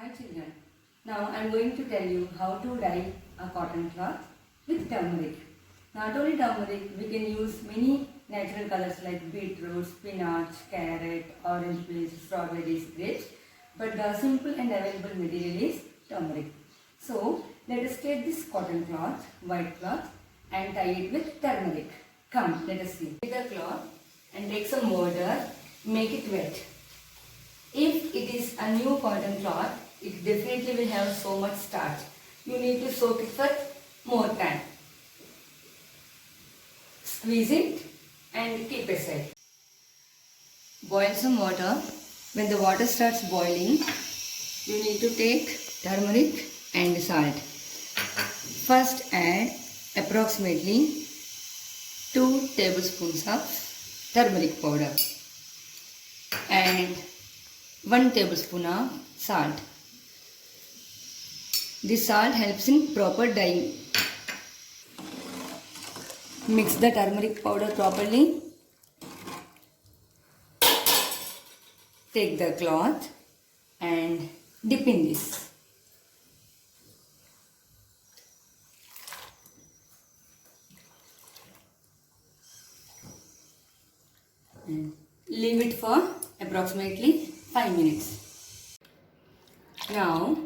Hi children, now I am going to tell you how to dye a cotton cloth with turmeric. Not only turmeric, we can use many natural colors like beetroot, spinach, carrot, orange peels, strawberries, grapes. But the simple and available material is turmeric. So let us take this cotton cloth, white cloth, and tie it with turmeric. Come, let us see. Take the cloth and take some water, make it wet. If it is a new cotton cloth, it definitely will have so much starch. You need to soak it for more time. Squeeze it and keep aside. Boil some water. When the water starts boiling, you need to take turmeric and salt. First add approximately 2 tablespoons of turmeric powder and 1 tablespoon of salt. This salt helps in proper dyeing. Mix the turmeric powder properly. Take the cloth and dip in this. And leave it for approximately 5 minutes. Now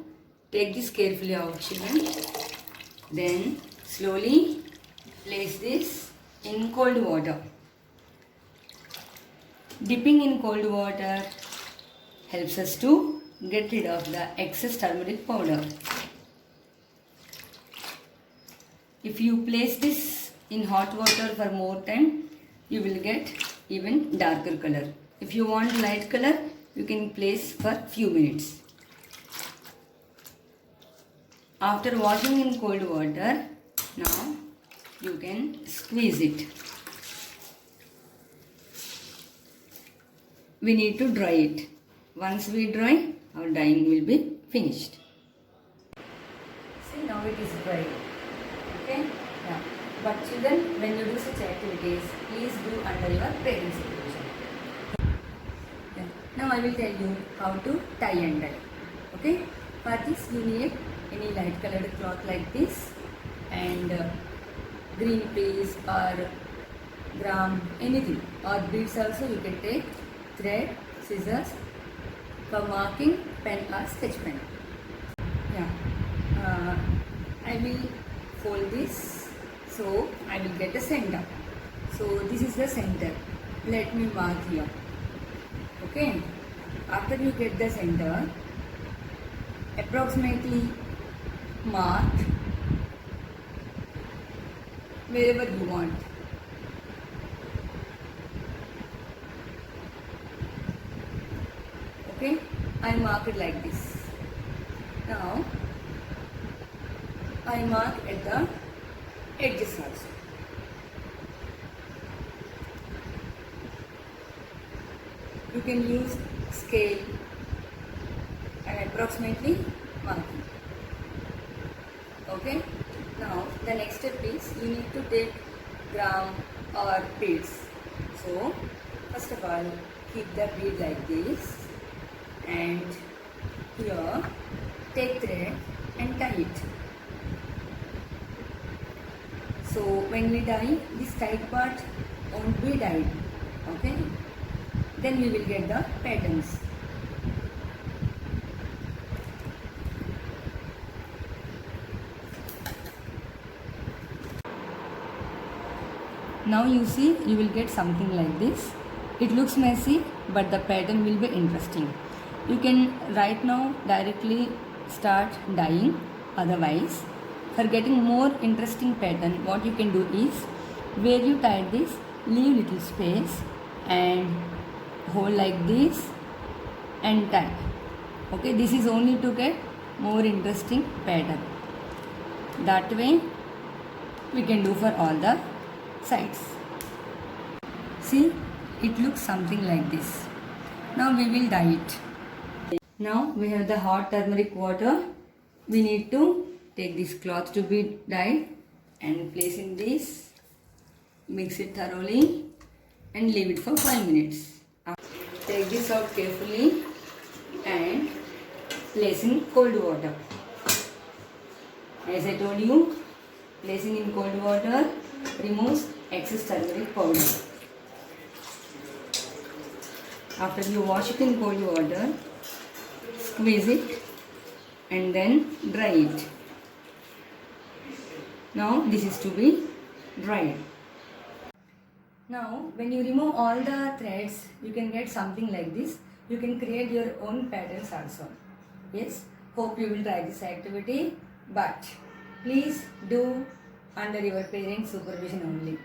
take this carefully out, children. Then slowly place this in cold water. Dipping in cold water helps us to get rid of the excess turmeric powder. If you place this in hot water for more time, you will get even darker color. If you want light color, you can place for few minutes. After washing in cold water, now you can squeeze it. We need to dry it. Once we dry, our dyeing will be finished. See, now it is dry. Okay? Now, but children, when you do such activities, please do under your parents' supervision. Yeah. Now I will tell you how to tie and dye. Okay? For this you need any light colored cloth like this and green piece or gram, anything, or beads also you can take, thread, scissors, for marking, pen or sketch pen. Yeah, I will fold this so I will get the center. So this is the center. Let me mark here. Okay. After you get the center, approximately mark wherever you want. Okay, I mark it like this. Now I mark at the edges also. You can use scale and approximately marking. Okay. Now the next step is you need to take gram or beads. So first of all, keep the bead like this and here take thread and tie it. So when we dye, this tight part won't be dyed. Okay. Then we will get the patterns. Now you see, you will get something like this. It looks messy, but the pattern will be interesting. You can right now directly start dyeing. Otherwise, for getting more interesting pattern, what you can do is, where you tied this, leave little space and hold like this and tie. Okay, this is only to get more interesting pattern. That way we can do for all the sides. See, it looks something like this. Now we will dye it. Now we have the hot turmeric water. We need to take this cloth to be dyed and place in this. Mix it thoroughly and leave it for 5 minutes. Take this out carefully and place in cold water. As I told you, placing in cold water removes excess turmeric powder. After you wash it in cold water, squeeze it and then dry it. Now this is to be dried. Now when you remove all the threads, you can get something like this. You can create your own patterns also. Yes, hope you will try this activity, but please do under your parents' supervision only.